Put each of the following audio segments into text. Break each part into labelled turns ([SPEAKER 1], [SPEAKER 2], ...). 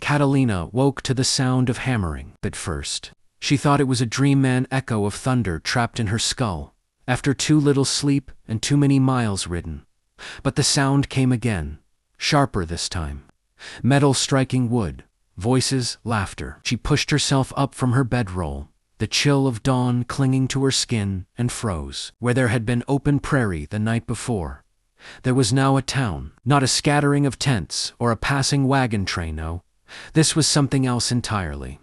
[SPEAKER 1] Catalina woke to the sound of hammering. At first, she thought it was a dreamman echo of thunder trapped in her skull, after too little sleep and too many miles ridden. But the sound came again, sharper this time. Metal striking wood, voices, laughter. She pushed herself up from her bedroll, the chill of dawn clinging to her skin, and froze. Where there had been open prairie the night before, there was now a town, not a scattering of tents or a passing wagon train, no. This was something else entirely.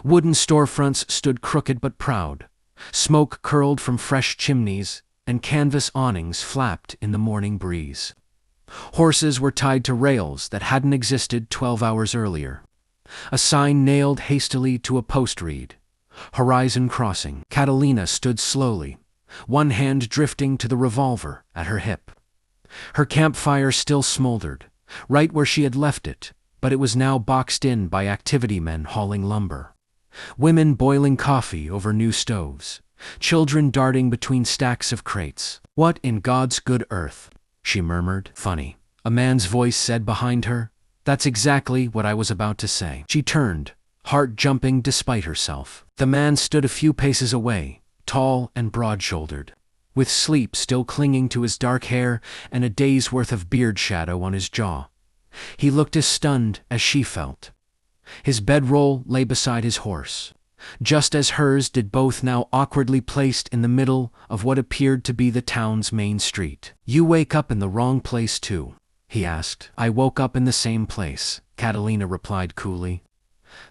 [SPEAKER 1] Wooden storefronts stood crooked but proud. Smoke curled from fresh chimneys, and canvas awnings flapped in the morning breeze. Horses were tied to rails that hadn't existed 12 hours earlier. A sign nailed hastily to a post read, "Horizon Crossing." Catalina stood slowly, one hand drifting to the revolver at her hip. Her campfire still smoldered, right where she had left it, but it was now boxed in by activity men hauling lumber. Women boiling coffee over new stoves, children darting between stacks of crates. "What in God's good earth?" she murmured. "Funny," a man's voice said behind her. "That's exactly what I was about to say." She turned, heart jumping despite herself. The man stood a few paces away, tall and broad-shouldered, with sleep still clinging to his dark hair and a day's worth of beard shadow on his jaw. He looked as stunned as she felt. His bedroll lay beside his horse, just as hers did, both now awkwardly placed in the middle of what appeared to be the town's main street. "You wake up in the wrong place too?" he asked. "I woke up in the same place," Catalina replied coolly.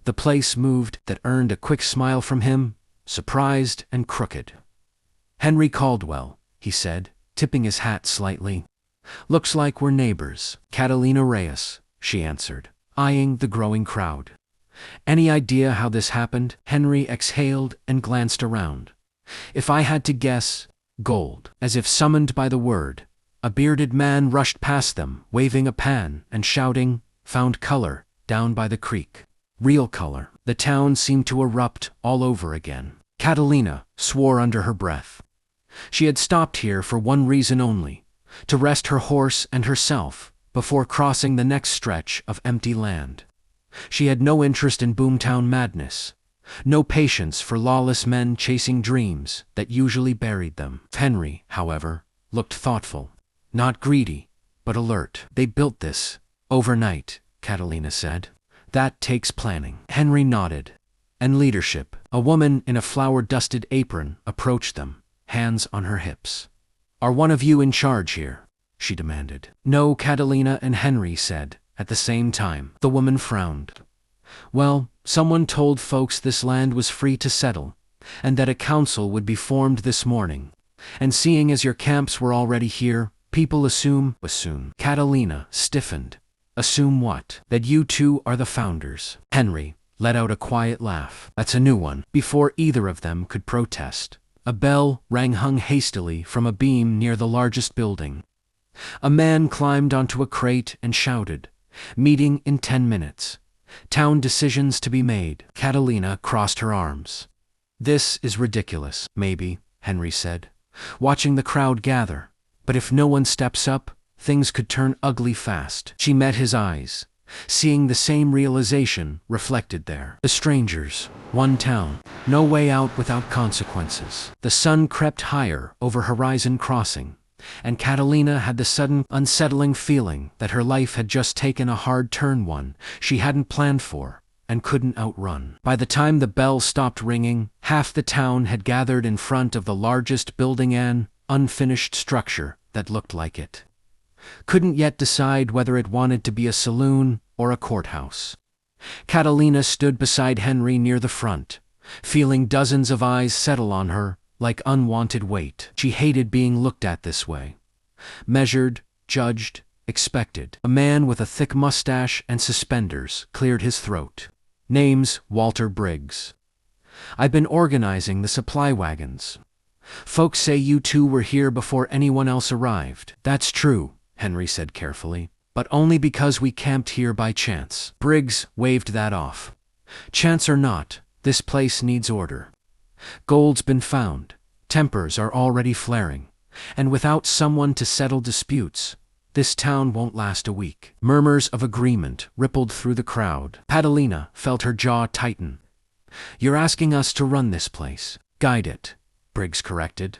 [SPEAKER 1] The place moved that earned a quick smile from him, surprised and crooked. "Henry Caldwell," he said, tipping his hat slightly. "Looks like we're neighbors." "Catalina Reyes," she answered, eyeing the growing crowd. "Any idea how this happened?" Henry exhaled and glanced around. "If I had to guess, gold." As if summoned by the word, a bearded man rushed past them, waving a pan and shouting, "Found color, down by the creek." Real color. The town seemed to erupt all over again. Catalina swore under her breath. She had stopped here for one reason only, to rest her horse and herself before crossing the next stretch of empty land. She had no interest in boomtown madness, no patience for lawless men chasing dreams that usually buried them. Henry, however, looked thoughtful, not greedy, but alert. "They built this overnight," Catalina said. "That takes planning." Henry nodded. "And leadership." A woman in a flour-dusted apron approached them, hands on her hips. "Are one of you in charge here?" she demanded. "No," Catalina and Henry said at the same time. The woman frowned. "Well, someone told folks this land was free to settle, and that a council would be formed this morning. And seeing as your camps were already here, people assume." Catalina stiffened. "Assume what?" "That you two are the founders." Henry let out a quiet laugh. "That's a new one." Before either of them could protest, a bell rang hung hastily from a beam near the largest building. A man climbed onto a crate and shouted, "Meeting in 10 minutes. Town decisions to be made." Catalina crossed her arms. "This is ridiculous." "Maybe," Henry said, watching the crowd gather. "But if no one steps up, things could turn ugly fast." She met his eyes, seeing the same realization reflected there. The strangers, one town, no way out without consequences. The sun crept higher over Horizon Crossing, and Catalina had the sudden, unsettling feeling that her life had just taken a hard turn, one she hadn't planned for and couldn't outrun. By the time the bell stopped ringing, half the town had gathered in front of the largest building, an unfinished structure that looked like it couldn't yet decide whether it wanted to be a saloon or a courthouse. Catalina stood beside Henry near the front, feeling dozens of eyes settle on her like unwanted weight. She hated being looked at this way. Measured, judged, expected. A man with a thick mustache and suspenders cleared his throat. "Name's Walter Briggs. I've been organizing the supply wagons. Folks say you two were here before anyone else arrived." "That's true," Henry said carefully, "but only because we camped here by chance." Briggs waved that off. "Chance or not, this place needs order. Gold's been found, tempers are already flaring, and without someone to settle disputes, This town won't last a week." Murmurs of agreement rippled through the crowd. Catalina felt her jaw tighten. "You're asking us to run this place." "Guide it," Briggs corrected.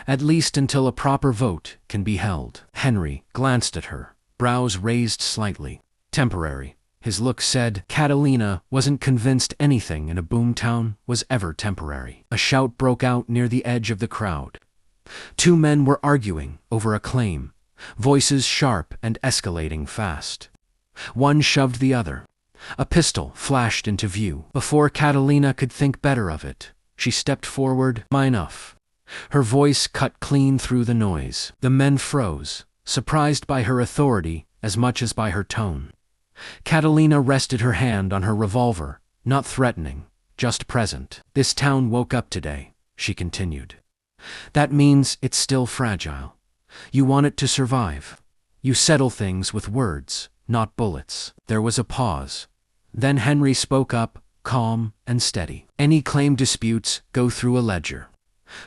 [SPEAKER 1] "At least until a proper vote can be held." Henry glanced at her, brows raised slightly. "Temporary," his look said. Catalina wasn't convinced anything in a boomtown was ever temporary. A shout broke out near the edge of the crowd. Two men were arguing over a claim, voices sharp and escalating fast. One shoved the other. A pistol flashed into view. Before Catalina could think better of it, she stepped forward. Enough. Her voice cut clean through the noise. The men froze, surprised by her authority as much as by her tone. Catalina rested her hand on her revolver, not threatening, just present. "This town woke up today," she continued. "That means it's still fragile. You want it to survive. You settle things with words, not bullets." There was a pause. Then Henry spoke up, calm and steady. "Any claim disputes go through a ledger.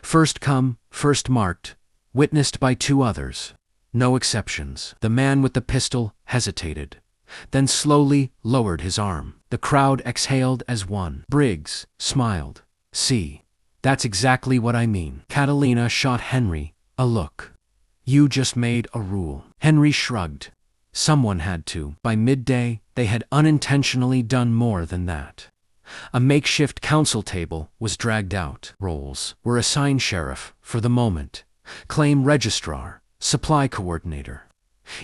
[SPEAKER 1] First come, first marked, witnessed by two others. No exceptions." The man with the pistol hesitated, then slowly lowered his arm. The crowd exhaled as one. Briggs smiled. "See, that's exactly what I mean." Catalina shot Henry a look. "You just made a rule." Henry shrugged. Someone had to. By midday, they had unintentionally done more than that. A makeshift council table was dragged out. Roles were assigned sheriff for the moment, claim registrar, supply coordinator.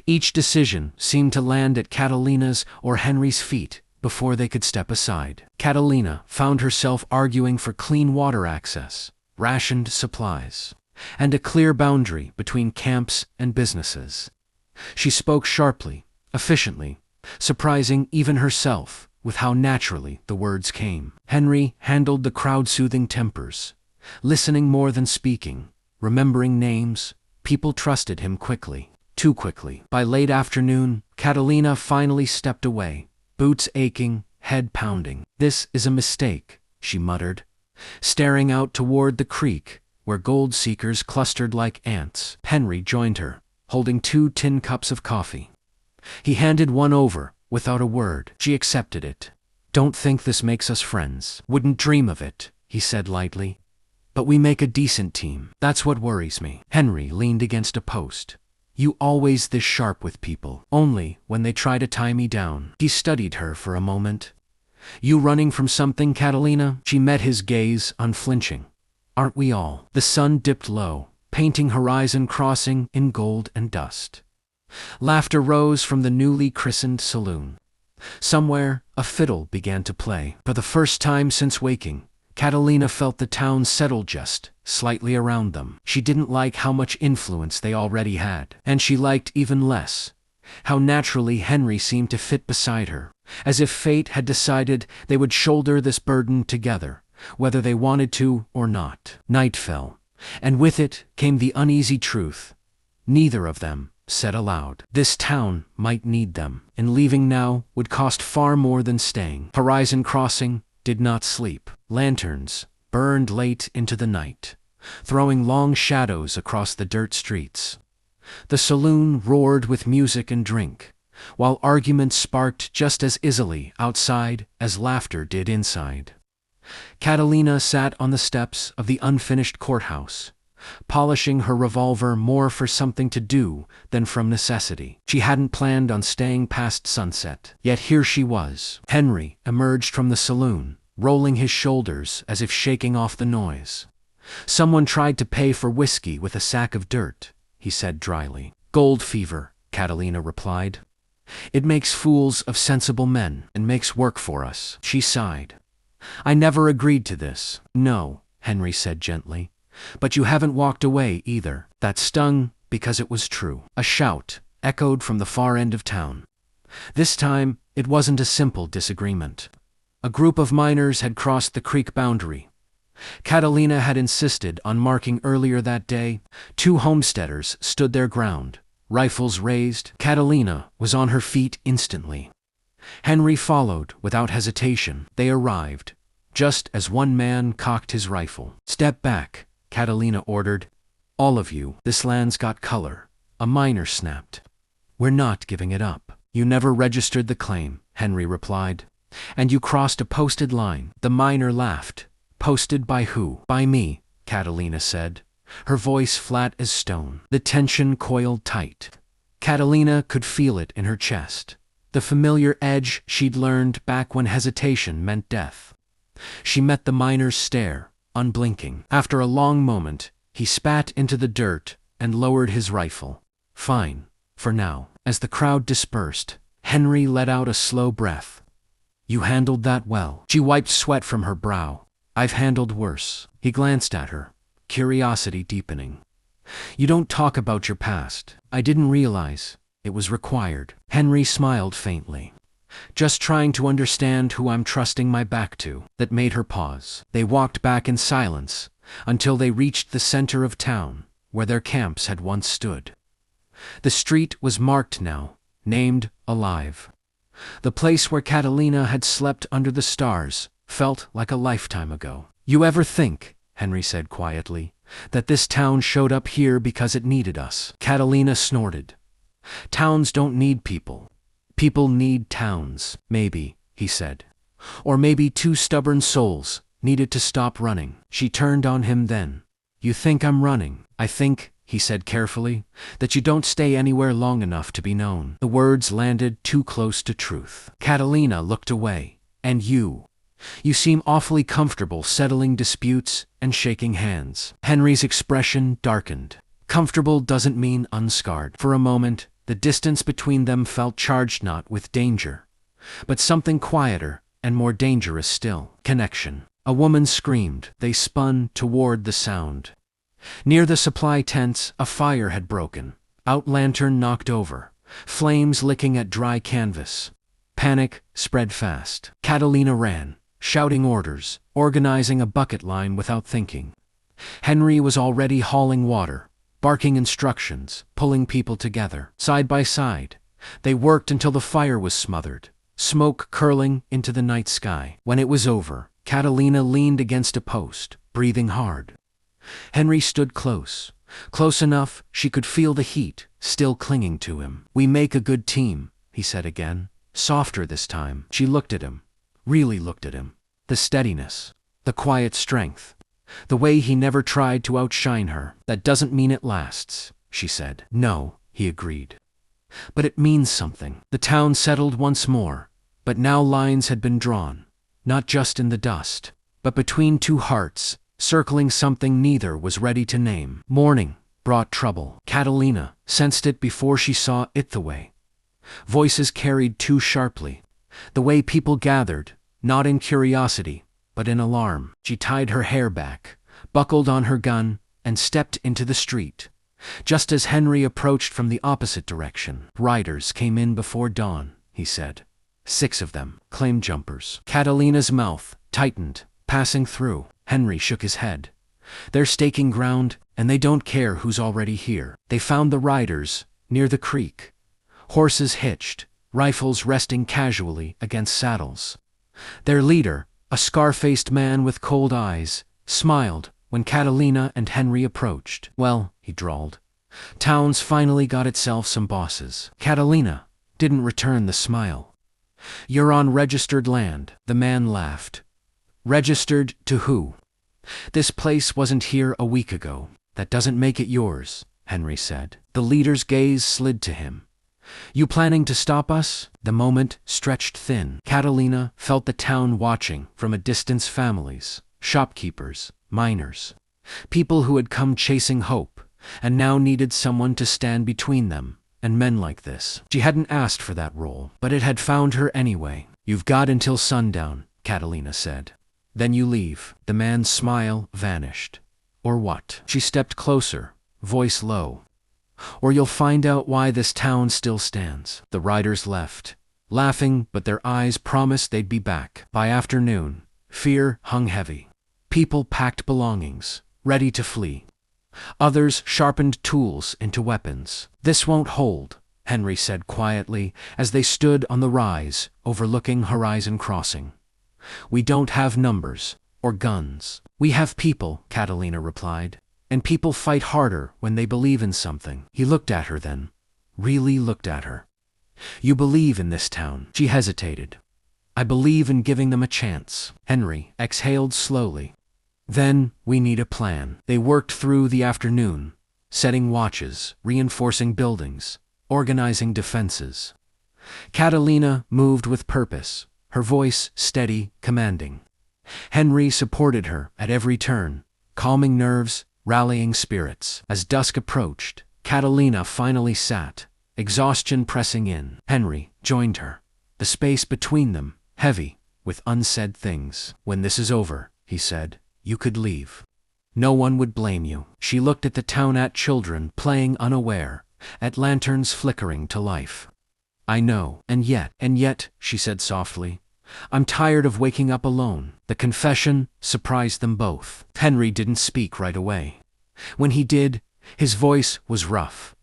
[SPEAKER 1] Each decision seemed to land at Catalina's or Henry's feet before they could step aside. Catalina found herself arguing for clean water access, rationed supplies, and a clear boundary between camps and businesses. She spoke sharply, efficiently, surprising even herself with how naturally the words came. Henry handled the crowd-soothing tempers, listening more than speaking, remembering names. People trusted him quickly, too quickly. By late afternoon, Catalina finally stepped away, boots aching, head pounding. "This is a mistake," she muttered, staring out toward the creek, where gold seekers clustered like ants. Henry joined her, holding 2 tin cups of coffee. He handed one over, without a word. She accepted it. "Don't think this makes us friends." "Wouldn't dream of it," he said lightly. "But we make a decent team. That's what worries me." Henry leaned against a post. "You always this sharp with people." "Only when they try to tie me down." He studied her for a moment. "You running from something, Catalina?" She met his gaze, unflinching. "Aren't we all?" The sun dipped low, painting horizon crossing in gold and dust. Laughter rose from the newly christened saloon. Somewhere, a fiddle began to play. For the first time since waking, Catalina felt the town settle just slightly around them. She didn't like how much influence they already had. And she liked even less how naturally Henry seemed to fit beside her, as if fate had decided they would shoulder this burden together, whether they wanted to or not. Night fell, and with it came the uneasy truth. Neither of them said aloud. This town might need them, and leaving now would cost far more than staying. Horizon Crossing did not sleep. Lanterns burned late into the night, throwing long shadows across the dirt streets. The saloon roared with music and drink, while arguments sparked just as easily outside as laughter did inside. Catalina sat on the steps of the unfinished courthouse, polishing her revolver more for something to do than from necessity. She hadn't planned on staying past sunset, yet here she was. Henry emerged from the saloon, rolling his shoulders as if shaking off the noise. "Someone tried to pay for whiskey with a sack of dirt," he said dryly. "Gold fever," Catalina replied. "It makes fools of sensible men and makes work for us." She sighed. "I never agreed to this." "No," Henry said gently. "But you haven't walked away either." That stung because it was true. A shout echoed from the far end of town. This time, it wasn't a simple disagreement. A group of miners had crossed the creek boundary. Catalina had insisted on marking earlier that day. 2 homesteaders stood their ground, rifles raised. Catalina was on her feet instantly. Henry followed without hesitation. They arrived, just as one man cocked his rifle. "Step back," Catalina ordered. "All of you, this land's got color," a miner snapped. We're not giving it up. You never registered the claim, Henry replied. And you crossed a posted line. The miner laughed. Posted by who? By me, Catalina said, her voice flat as stone. The tension coiled tight. Catalina could feel it in her chest. The familiar edge she'd learned back when hesitation meant death. She met the miner's stare, unblinking. After a long moment, he spat into the dirt and lowered his rifle. Fine, for now. As the crowd dispersed, Henry let out a slow breath. You handled that well. She wiped sweat from her brow. I've handled worse. He glanced at her, curiosity deepening. You don't talk about your past. I didn't realize it was required. Henry smiled faintly. Just trying to understand who I'm trusting my back to. That made her pause. They walked back in silence until they reached the center of town, where their camps had once stood. The street was marked now, named Alive. The place where Catalina had slept under the stars felt like a lifetime ago. You ever think, Henry said quietly, that this town showed up here because it needed us? Catalina snorted. Towns don't need people. People need towns. Maybe, he said. Or maybe two stubborn souls needed to stop running. She turned on him then. You think I'm running? I think, he said carefully, that you don't stay anywhere long enough to be known. The words landed too close to truth. Catalina looked away. And you? You seem awfully comfortable settling disputes and shaking hands. Henry's expression darkened. Comfortable doesn't mean unscarred. For a moment, the distance between them felt charged not with danger, but something quieter and more dangerous still. Connection. A woman screamed. They spun toward the sound. Near the supply tents, a fire had broken. Out lantern knocked over, flames licking at dry canvas. Panic spread fast. Catalina ran, shouting orders, organizing a bucket line without thinking. Henry was already hauling water, barking instructions, pulling people together. Side by side, they worked until the fire was smothered, smoke curling into the night sky. When it was over, Catalina leaned against a post, breathing hard. Henry stood close enough she could feel the heat still clinging to him. We make a good team, he said again, softer this time. She looked at him, really looked at him. The steadiness, the quiet strength, the way he never tried to outshine her. That doesn't mean it lasts, she said. No, he agreed. But it means something. The town settled once more, but now lines had been drawn, not just in the dust, but between two hearts, circling something neither was ready to name. Morning brought trouble. Catalina sensed it before she saw it. The way voices carried too sharply, the way people gathered, not in curiosity, but in alarm. She tied her hair back, buckled on her gun, and stepped into the street. Just as Henry approached from the opposite direction, riders came in before dawn, he said. 6 of them, claim jumpers. Catalina's mouth tightened, passing through. Henry shook his head. They're staking ground, and they don't care who's already here. They found the riders near the creek. Horses hitched, rifles resting casually against saddles. Their leader, a scar-faced man with cold eyes, smiled when Catalina and Henry approached. Well, he drawled, town's finally got itself some bosses. Catalina didn't return the smile. You're on registered land, the man laughed. Registered to who? This place wasn't here a week ago. That doesn't make it yours, Henry said. The leader's gaze slid to him. You planning to stop us? The moment stretched thin. Catalina felt the town watching from a distance. Families, shopkeepers, miners, people who had come chasing hope, and now needed someone to stand between them and men like this. She hadn't asked for that role, but it had found her anyway. You've got until sundown, Catalina said. Then you leave. The man's smile vanished. Or what? She stepped closer, voice low. Or you'll find out why this town still stands. The riders left, laughing, but their eyes promised they'd be back. By afternoon, fear hung heavy. People packed belongings, ready to flee. Others sharpened tools into weapons. This won't hold, Henry said quietly as they stood on the rise, overlooking Horizon Crossing. We don't have numbers or guns. We have people, Catalina replied. And people fight harder when they believe in something. He looked at her then, really looked at her. You believe in this town? She hesitated. I believe in giving them a chance. Henry exhaled slowly. Then we need a plan. They worked through the afternoon, setting watches, reinforcing buildings, organizing defenses. Catalina moved with purpose, her voice steady, commanding. Henry supported her at every turn, calming nerves, rallying spirits. As dusk approached, Catalina finally sat, exhaustion pressing in. Henry joined her, the space between them heavy with unsaid things. When this is over, he said, you could leave. No one would blame you. She looked at the town, at children playing unaware, at lanterns flickering to life. I know, and yet, she said softly, I'm tired of waking up alone. The confession surprised them both. Henry didn't speak right away. When he did, his voice was rough.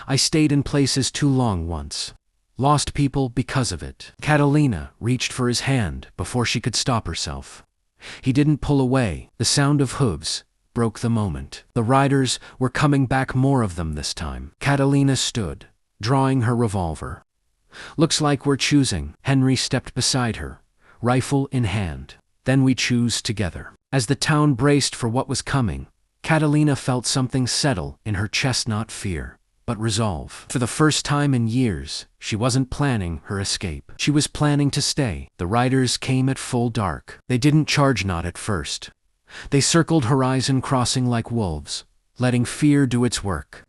[SPEAKER 1] I stayed in places too long once. Lost people because of it. Catalina reached for his hand before she could stop herself. He didn't pull away. The sound of hooves broke the moment. The riders were coming back, more of them this time. Catalina stood, drawing her revolver. Looks like we're choosing. Henry stepped beside her, rifle in hand. Then we choose together. As the town braced for what was coming, Catalina felt something settle in her chest, not fear, but resolve. For the first time in years, she wasn't planning her escape. She was planning to stay. The riders came at full dark. They didn't charge, not at first. They circled horizon, crossing like wolves, letting fear do its work.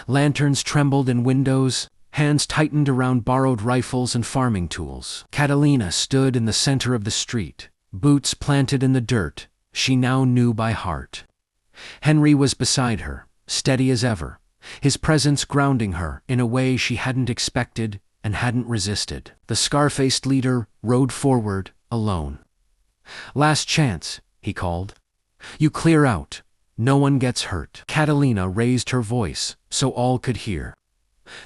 [SPEAKER 1] Lanterns trembled in windows, hands tightened around borrowed rifles and farming tools. Catalina stood in the center of the street, boots planted in the dirt she now knew by heart. Henry was beside her, steady as ever, his presence grounding her in a way she hadn't expected and hadn't resisted. The scar-faced leader rode forward, alone. Last chance, he called. You clear out. No one gets hurt. Catalina raised her voice so all could hear.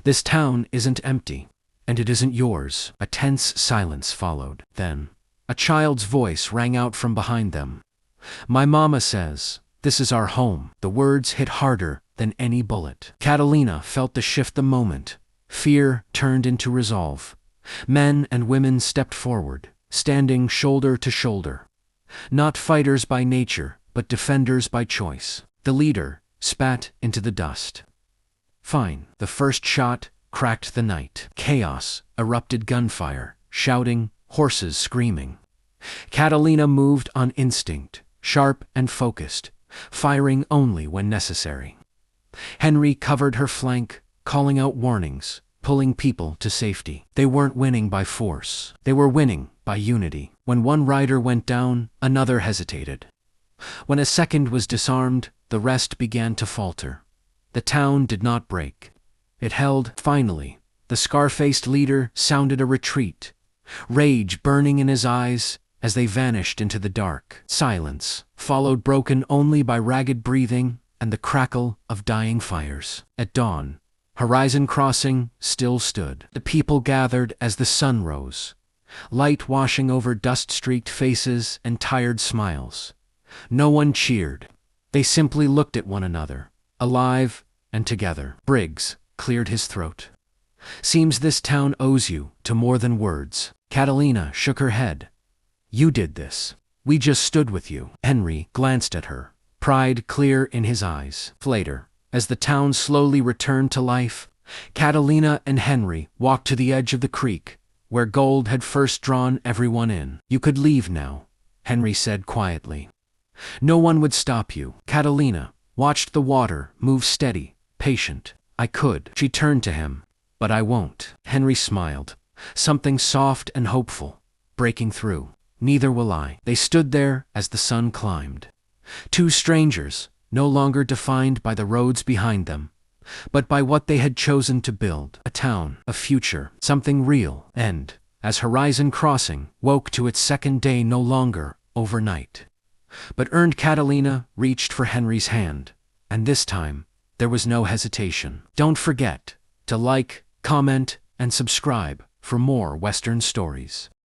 [SPEAKER 1] This town isn't empty, and it isn't yours. A tense silence followed. Then, a child's voice rang out from behind them. My mama says, this is our home. The words hit harder than any bullet. Catalina felt the shift the moment. Fear turned into resolve. Men and women stepped forward, standing shoulder to shoulder. Not fighters by nature, but defenders by choice. The leader spat into the dust. Fine. The first shot cracked the night. Chaos erupted, gunfire, shouting, horses screaming. Catalina moved on instinct, sharp and focused, firing only when necessary. Henry covered her flank, calling out warnings, pulling people to safety. They weren't winning by force. They were winning by unity. When one rider went down, another hesitated. When a second was disarmed, the rest began to falter. The town did not break. It held. Finally, the scar-faced leader sounded a retreat, rage burning in his eyes as they vanished into the dark. Silence followed, broken only by ragged breathing and the crackle of dying fires. At dawn, Horizon Crossing still stood. The people gathered as the sun rose, light washing over dust-streaked faces and tired smiles. No one cheered. They simply looked at one another, alive and together. Briggs cleared his throat. Seems this town owes you to more than words. Catalina shook her head. You did this. We just stood with you. Henry glanced at her, pride clear in his eyes. Later, as the town slowly returned to life, Catalina and Henry walked to the edge of the creek, where gold had first drawn everyone in. You could leave now, Henry said quietly. No one would stop you. Catalina watched the water move, steady, patient. I could. She turned to him. But I won't. Henry smiled, something soft and hopeful breaking through. Neither will I. They stood there as the sun climbed. Two strangers, no longer defined by the roads behind them, but by what they had chosen to build. A town, a future, something real. And, as Horizon Crossing woke to its second day, no longer overnight, but earned, Catalina reached for Henry's hand, and this time, there was no hesitation. Don't forget to like, comment, and subscribe for more Western stories.